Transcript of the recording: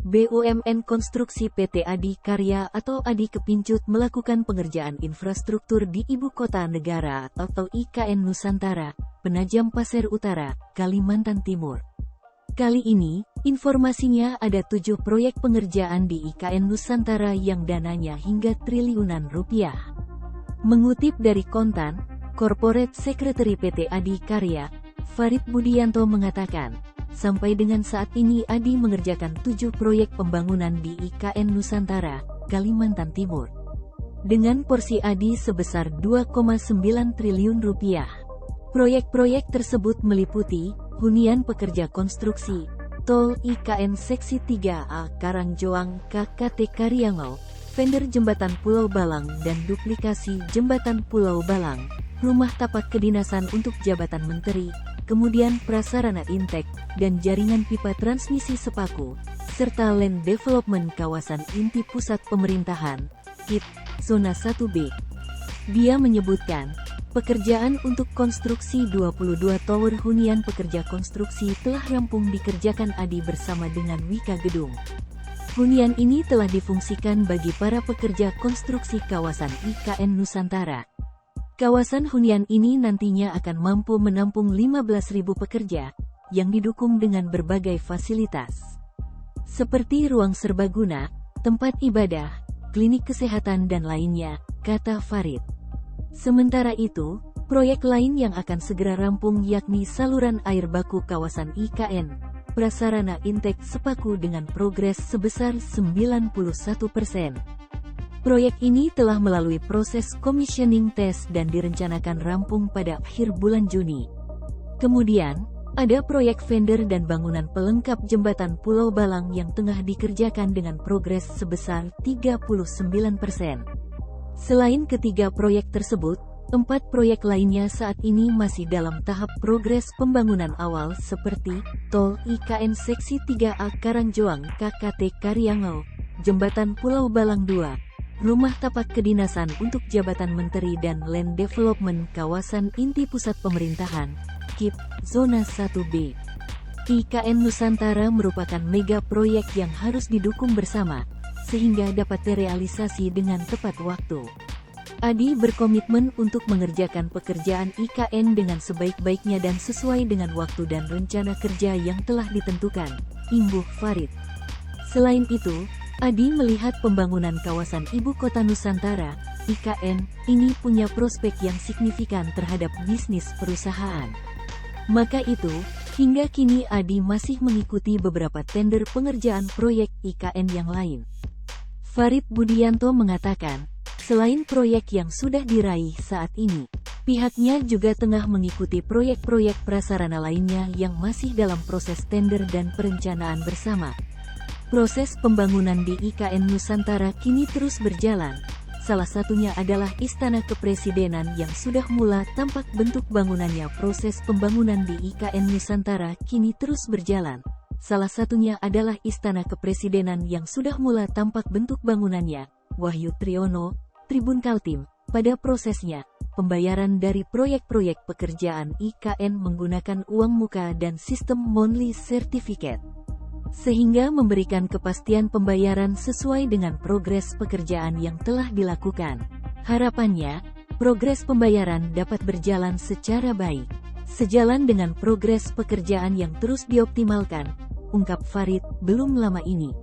BUMN Konstruksi PT Adi Karya atau Adi Kepincut melakukan pengerjaan infrastruktur di Ibu Kota Negara atau IKN Nusantara, Penajam Pasir Utara, Kalimantan Timur. Kali ini, informasinya ada 7 proyek pengerjaan di IKN Nusantara yang dananya hingga triliunan rupiah. Mengutip dari Kontan, Corporate Secretary PT Adi Karya, Farid Budianto mengatakan, sampai dengan saat ini Adi mengerjakan 7 proyek pembangunan di IKN Nusantara, Kalimantan Timur. Dengan porsi Adi sebesar 2,9 triliun rupiah. Proyek-proyek tersebut meliputi hunian pekerja konstruksi, tol IKN Seksi 3A Karangjoang KKT Karyangau, vendor jembatan Pulau Balang dan duplikasi jembatan Pulau Balang, rumah tapak kedinasan untuk jabatan menteri, kemudian prasarana intek, dan jaringan pipa transmisi sepaku, serta land development kawasan inti pusat pemerintahan, KIP, Zona 1B. Dia menyebutkan, pekerjaan untuk konstruksi 22 tower hunian pekerja konstruksi telah rampung dikerjakan Adi bersama dengan Wika Gedung. Hunian ini telah difungsikan bagi para pekerja konstruksi kawasan IKN Nusantara. Kawasan hunian ini nantinya akan mampu menampung 15.000 pekerja, yang didukung dengan berbagai fasilitas. Seperti ruang serbaguna, tempat ibadah, klinik kesehatan dan lainnya, kata Farid. Sementara itu, proyek lain yang akan segera rampung yakni saluran air baku kawasan IKN, prasarana intek sepaku dengan progres sebesar 91%. Proyek ini telah melalui proses commissioning test dan direncanakan rampung pada akhir bulan Juni. Kemudian, ada proyek vendor dan bangunan pelengkap jembatan Pulau Balang yang tengah dikerjakan dengan progres sebesar 39%. Selain ketiga proyek tersebut, 4 proyek lainnya saat ini masih dalam tahap progres pembangunan awal seperti tol IKN Seksi 3A Karangjoang KKT Karyangau, jembatan Pulau Balang 2, rumah tapak kedinasan untuk jabatan menteri dan land development kawasan inti pusat pemerintahan, KIP, Zona 1B. IKN Nusantara merupakan mega proyek yang harus didukung bersama, sehingga dapat terrealisasi dengan tepat waktu. Adi berkomitmen untuk mengerjakan pekerjaan IKN dengan sebaik-baiknya dan sesuai dengan waktu dan rencana kerja yang telah ditentukan, imbuh Farid. Selain itu, Adi melihat pembangunan kawasan Ibu Kota Nusantara, IKN, ini punya prospek yang signifikan terhadap bisnis perusahaan. Maka itu, hingga kini Adi masih mengikuti beberapa tender pengerjaan proyek IKN yang lain. Farid Budianto mengatakan, selain proyek yang sudah diraih saat ini, pihaknya juga tengah mengikuti proyek-proyek prasarana lainnya yang masih dalam proses tender dan perencanaan bersama. Proses pembangunan di IKN Nusantara kini terus berjalan. Salah satunya adalah Istana Kepresidenan yang sudah mula tampak bentuk bangunannya. Proses pembangunan di IKN Nusantara kini terus berjalan. Salah satunya adalah Istana Kepresidenan yang sudah mula tampak bentuk bangunannya. Wahyu Triono, Tribun Kaltim. Pada prosesnya, pembayaran dari proyek-proyek pekerjaan IKN menggunakan uang muka dan sistem monthly certificate, sehingga memberikan kepastian pembayaran sesuai dengan progres pekerjaan yang telah dilakukan. Harapannya, progres pembayaran dapat berjalan secara baik, sejalan dengan progres pekerjaan yang terus dioptimalkan, ungkap Farid, belum lama ini.